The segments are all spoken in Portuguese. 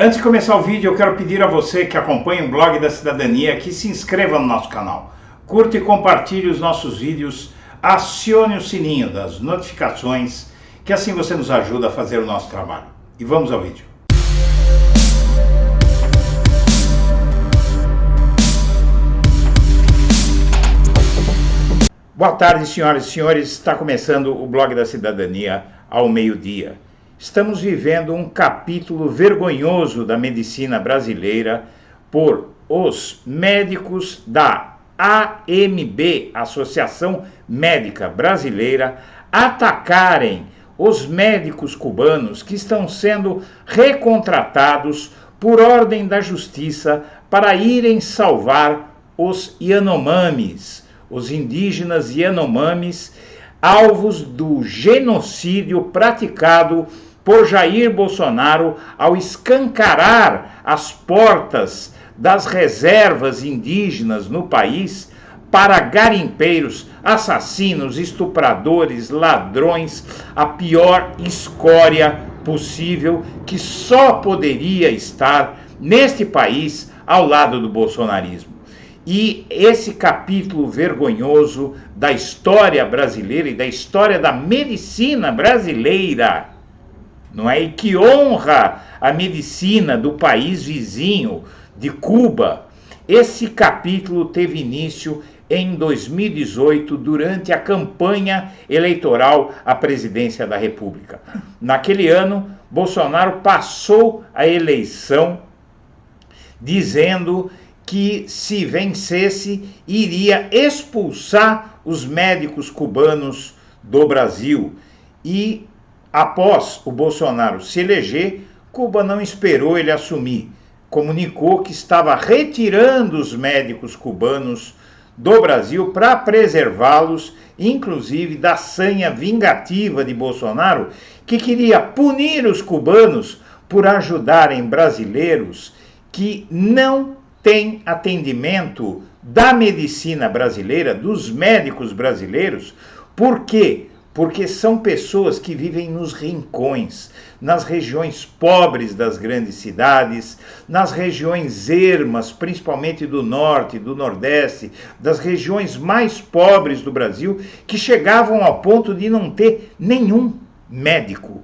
Antes de começar o vídeo, eu quero pedir a você que acompanha o Blog da Cidadania que se inscreva no nosso canal, curta e compartilhe os nossos vídeos, acione o sininho das notificações, que assim você nos ajuda a fazer o nosso trabalho. E vamos ao vídeo. Boa tarde, senhoras e senhores. Está começando o Blog da Cidadania ao meio-dia. Estamos vivendo um capítulo vergonhoso da medicina brasileira por os médicos da AMB, Associação Médica Brasileira, atacarem os médicos cubanos que estão sendo recontratados por ordem da justiça para irem salvar os Yanomamis, os indígenas Yanomamis, alvos do genocídio praticado por Jair Bolsonaro ao escancarar as portas das reservas indígenas no país para garimpeiros, assassinos, estupradores, ladrões, a pior escória possível que só poderia estar neste país ao lado do bolsonarismo. E esse capítulo vergonhoso da história brasileira e da história da medicina brasileira, não é? E que honra a medicina do país vizinho de Cuba. Esse capítulo teve início em 2018, durante a campanha eleitoral à presidência da República. Naquele ano, Bolsonaro passou a eleição dizendo que, se vencesse, iria expulsar os médicos cubanos do Brasil. E, após o Bolsonaro se eleger, Cuba não esperou ele assumir. Comunicou que estava retirando os médicos cubanos do Brasil para preservá-los, inclusive da sanha vingativa de Bolsonaro, que queria punir os cubanos por ajudarem brasileiros que não têm atendimento da medicina brasileira, dos médicos brasileiros. Por quê? Porque são pessoas que vivem nos rincões, nas regiões pobres das grandes cidades, nas regiões ermas, principalmente do norte, do nordeste, das regiões mais pobres do Brasil, que chegavam ao ponto de não ter nenhum médico,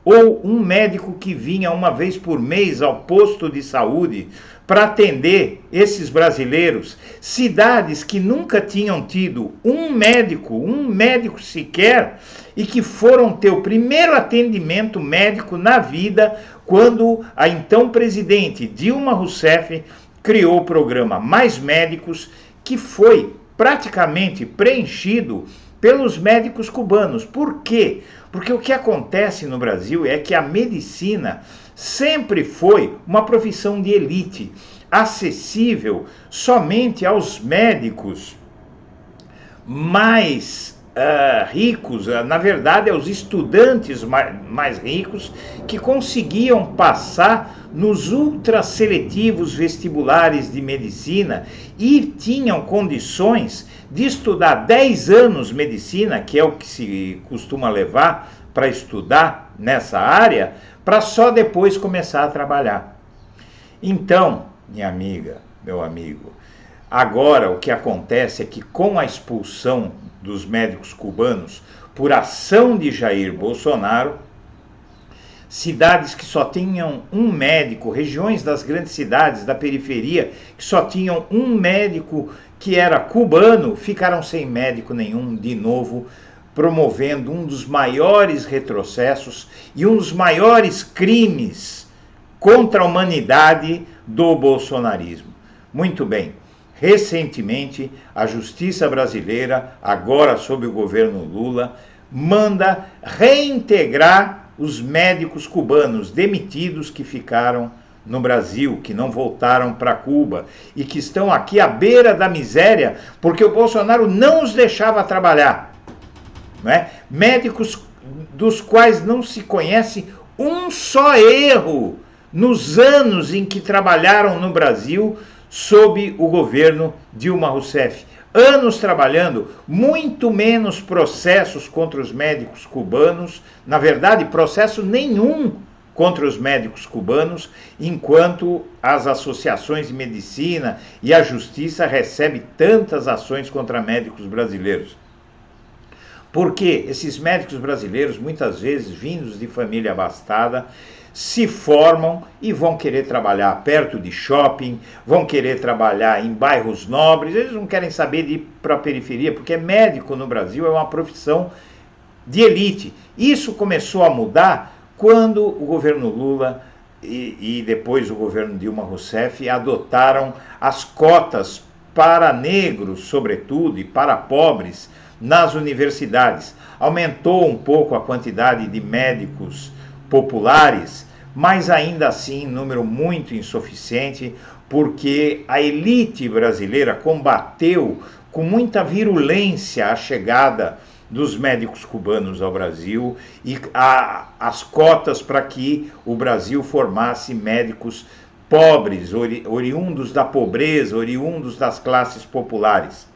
ou um médico que vinha uma vez por mês ao posto de saúde para atender esses brasileiros, cidades que nunca tinham tido um médico sequer, e que foram ter o primeiro atendimento médico na vida quando a então presidente Dilma Rousseff criou o programa Mais Médicos, que foi praticamente preenchido pelos médicos cubanos. Por quê? Porque o que acontece no Brasil é que a medicina sempre foi uma profissão de elite, acessível somente aos médicos mais ricos, na verdade aos estudantes mais ricos, que conseguiam passar nos ultraseletivos vestibulares de medicina e tinham condições de estudar 10 anos medicina, que é o que se costuma levar para estudar nessa área, para só depois começar a trabalhar. Então, minha amiga, meu amigo, agora o que acontece é que, com a expulsão dos médicos cubanos por ação de Jair Bolsonaro, cidades que só tinham um médico, regiões das grandes cidades, da periferia, que só tinham um médico que era cubano, ficaram sem médico nenhum de novo, promovendo um dos maiores retrocessos e um dos maiores crimes contra a humanidade do bolsonarismo. Muito bem, recentemente a justiça brasileira, agora sob o governo Lula, manda reintegrar os médicos cubanos demitidos que ficaram no Brasil, que não voltaram para Cuba e que estão aqui à beira da miséria porque o Bolsonaro não os deixava trabalhar, não é? Médicos dos quais não se conhece um só erro nos anos em que trabalharam no Brasil sob o governo Dilma Rousseff. Anos trabalhando, muito menos processos contra os médicos cubanos, na verdade, processo nenhum contra os médicos cubanos, enquanto as associações de medicina e a justiça recebem tantas ações contra médicos brasileiros. Porque esses médicos brasileiros, muitas vezes vindos de família abastada, se formam e vão querer trabalhar perto de shopping, vão querer trabalhar em bairros nobres, eles não querem saber de ir para a periferia, porque médico no Brasil é uma profissão de elite. Isso começou a mudar quando o governo Lula e depois o governo Dilma Rousseff adotaram as cotas para negros, sobretudo, e para pobres nas universidades. Aumentou um pouco a quantidade de médicos populares, mas ainda assim número muito insuficiente, porque a elite brasileira combateu com muita virulência a chegada dos médicos cubanos ao Brasil e as cotas para que o Brasil formasse médicos pobres, oriundos da pobreza, oriundos das classes populares.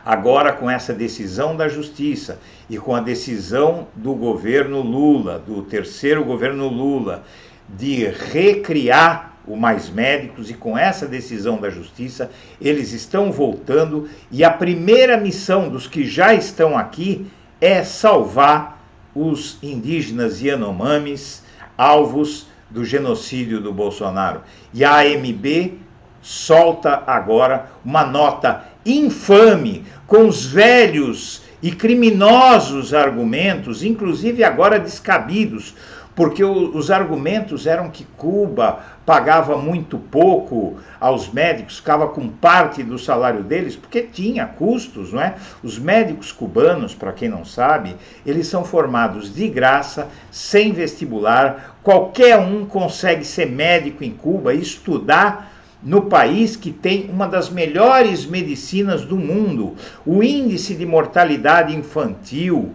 Agora, com essa decisão da Justiça e com a decisão do governo Lula, do terceiro governo Lula, de recriar o Mais Médicos, e com essa decisão da Justiça, eles estão voltando, e a primeira missão dos que já estão aqui é salvar os indígenas Yanomamis, alvos do genocídio do Bolsonaro. E a AMB solta agora uma nota infame, com os velhos e criminosos argumentos, inclusive agora descabidos, porque os argumentos eram que Cuba pagava muito pouco aos médicos, ficava com parte do salário deles, porque tinha custos, não é? Os médicos cubanos, para quem não sabe, eles são formados de graça, sem vestibular, qualquer um consegue ser médico em Cuba e estudar no país que tem uma das melhores medicinas do mundo. O índice de mortalidade infantil,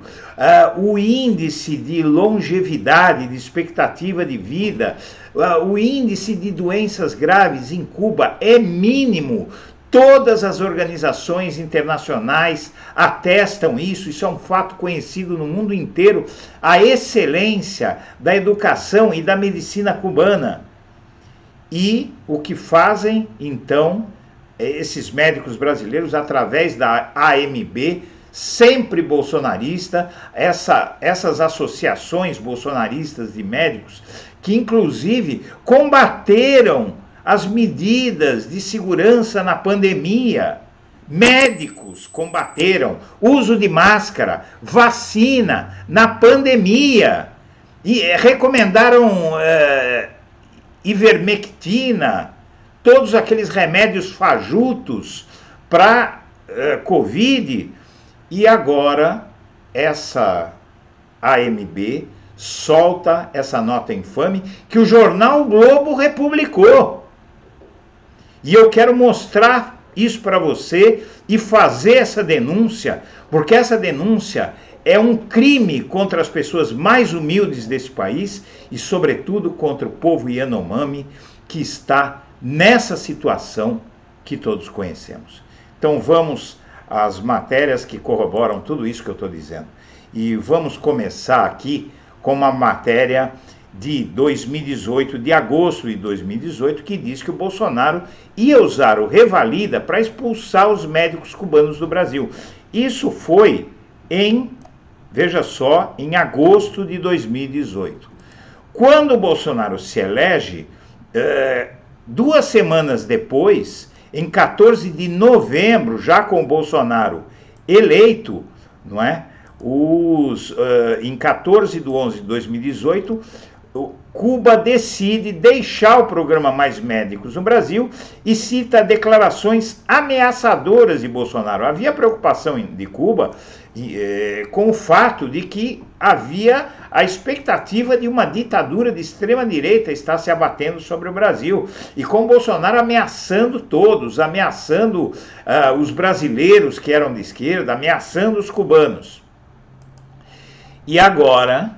o índice de longevidade, de expectativa de vida, o índice de doenças graves em Cuba é mínimo. Todas as organizações internacionais atestam isso, isso é um fato conhecido no mundo inteiro, a excelência da educação e da medicina cubana. E o que fazem, então, esses médicos brasileiros, através da AMB, sempre bolsonarista, essas associações bolsonaristas de médicos, que inclusive combateram as medidas de segurança na pandemia. Médicos combateram uso de máscara, vacina na pandemia, e recomendaram ivermectina, todos aqueles remédios fajutos para Covid, e agora essa AMB solta essa nota infame que o jornal Globo republicou. E eu quero mostrar isso para você e fazer essa denúncia, porque essa denúncia é um crime contra as pessoas mais humildes desse país e, sobretudo, contra o povo Yanomami, que está nessa situação que todos conhecemos. Então vamos às matérias que corroboram tudo isso que eu estou dizendo. E vamos começar aqui com uma matéria de 2018, de agosto de 2018, que diz que o Bolsonaro ia usar o Revalida para expulsar os médicos cubanos do Brasil. Isso foi veja só, em agosto de 2018. Quando o Bolsonaro se elege, 2 semanas depois, em 14 de novembro, já com o Bolsonaro eleito, não é? Em 14 de 11 de 2018, Cuba decide deixar o programa Mais Médicos no Brasil e cita declarações ameaçadoras de Bolsonaro. Havia preocupação de Cuba com o fato de que havia a expectativa de uma ditadura de extrema-direita estar se abatendo sobre o Brasil, e com Bolsonaro ameaçando todos, ameaçando os brasileiros que eram de esquerda, ameaçando os cubanos. E agora,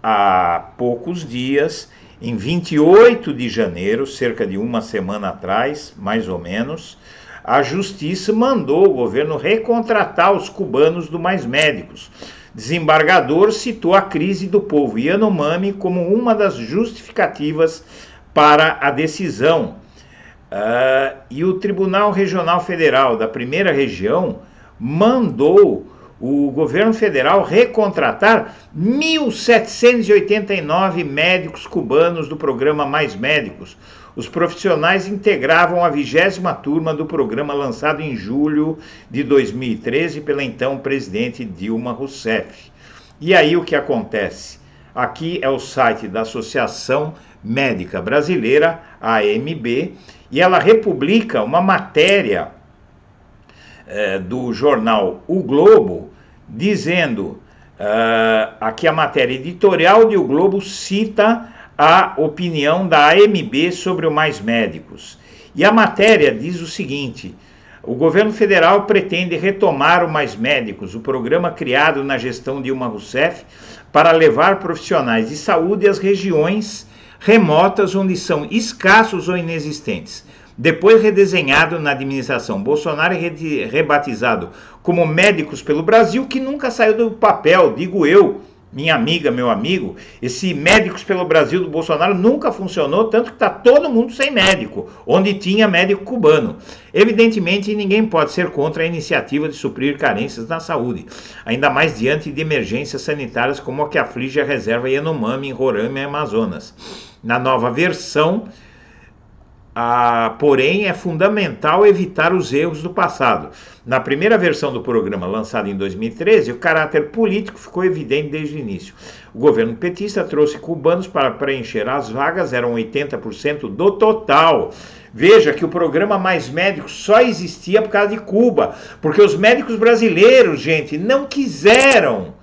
há poucos dias, em 28 de janeiro, cerca de uma semana atrás, mais ou menos, a Justiça mandou o governo recontratar os cubanos do Mais Médicos. desembargador citou a crise do povo Yanomami como uma das justificativas para a decisão. E o Tribunal Regional Federal da Primeira Região mandou o governo federal recontratar 1.789 médicos cubanos do programa Mais Médicos. Os profissionais integravam a 20ª turma do programa lançado em julho de 2013 pela então presidente Dilma Rousseff. E aí o que acontece? Aqui é o site da Associação Médica Brasileira, AMB, e ela republica uma matéria do jornal O Globo, dizendo, aqui a matéria editorial de O Globo cita a opinião da AMB sobre o Mais Médicos. E a matéria diz o seguinte: o governo federal pretende retomar o Mais Médicos, o programa criado na gestão de Dilma Rousseff para levar profissionais de saúde às regiões remotas onde são escassos ou inexistentes. Depois redesenhado na administração Bolsonaro e rebatizado como Médicos pelo Brasil, que nunca saiu do papel, digo eu, minha amiga, meu amigo. Esse Médicos pelo Brasil do Bolsonaro nunca funcionou, tanto que está todo mundo sem médico, onde tinha médico cubano. Evidentemente, ninguém pode ser contra a iniciativa de suprir carências na saúde, ainda mais diante de emergências sanitárias como a que aflige a reserva Yanomami em Roraima e Amazonas. Na nova versão, porém, é fundamental evitar os erros do passado. Na primeira versão do programa, lançado em 2013, o caráter político ficou evidente desde o início. O governo petista trouxe cubanos para preencher as vagas, eram 80% do total. Veja que o programa Mais Médicos só existia por causa de Cuba, porque os médicos brasileiros, gente, não quiseram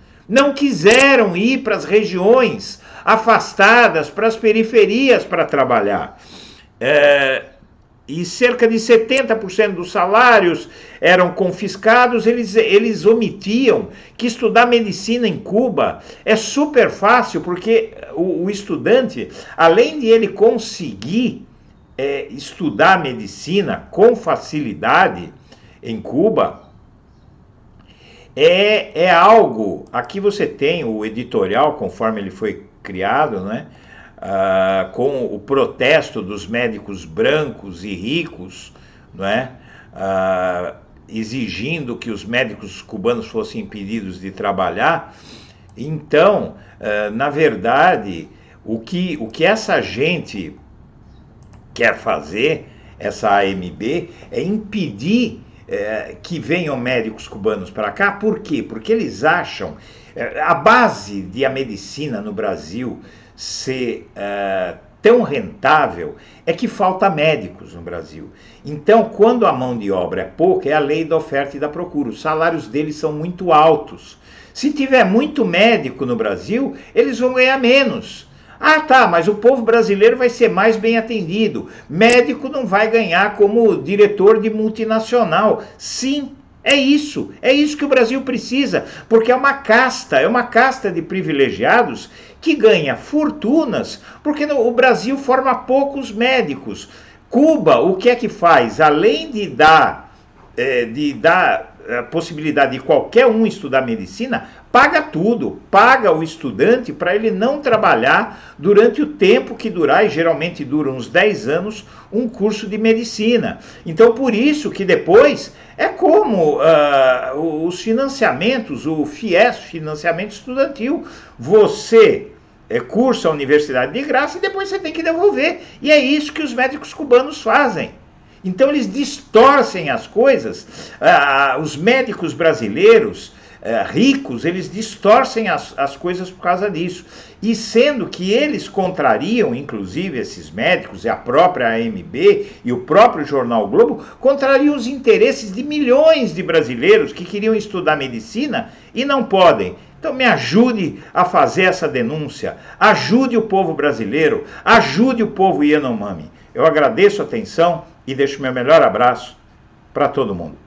ir para as regiões afastadas, para as periferias para trabalhar. E cerca de 70% dos salários eram confiscados. Eles omitiam que estudar medicina em Cuba é super fácil, porque o estudante, além de ele conseguir estudar medicina com facilidade em Cuba, é algo... Aqui você tem o editorial, conforme ele foi criado, né? Com o protesto dos médicos brancos e ricos, não é? Exigindo que os médicos cubanos fossem impedidos de trabalhar. Então, na verdade, o que essa gente quer fazer, essa AMB, é impedir que venham médicos cubanos para cá. Por quê? Porque eles acham a base de a medicina no Brasil ser tão rentável é que falta médicos no Brasil. Então, quando a mão de obra é pouca, é a lei da oferta e da procura. Os salários deles são muito altos. Se tiver muito médico no Brasil, eles vão ganhar menos. Ah, tá, mas o povo brasileiro vai ser mais bem atendido. Médico não vai ganhar como diretor de multinacional. Sim, é isso que o Brasil precisa, porque é uma casta de privilegiados que ganha fortunas, porque o Brasil forma poucos médicos. Cuba, o que é que faz? Além de dar a possibilidade de qualquer um estudar medicina, paga tudo, paga o estudante para ele não trabalhar durante o tempo que durar, e geralmente dura uns 10 anos, um curso de medicina. Então, por isso que depois é como os financiamentos, o FIES, financiamento estudantil, você cursa a universidade de graça e depois você tem que devolver. E é isso que os médicos cubanos fazem. Então eles distorcem as coisas. Os médicos brasileiros ricos, eles distorcem as coisas por causa disso. E sendo que eles contrariam, inclusive esses médicos, e a própria AMB e o próprio jornal Globo, contrariam os interesses de milhões de brasileiros que queriam estudar medicina e não podem. Então me ajude a fazer essa denúncia, ajude o povo brasileiro, ajude o povo Yanomami. Eu agradeço a atenção e deixo meu melhor abraço para todo mundo.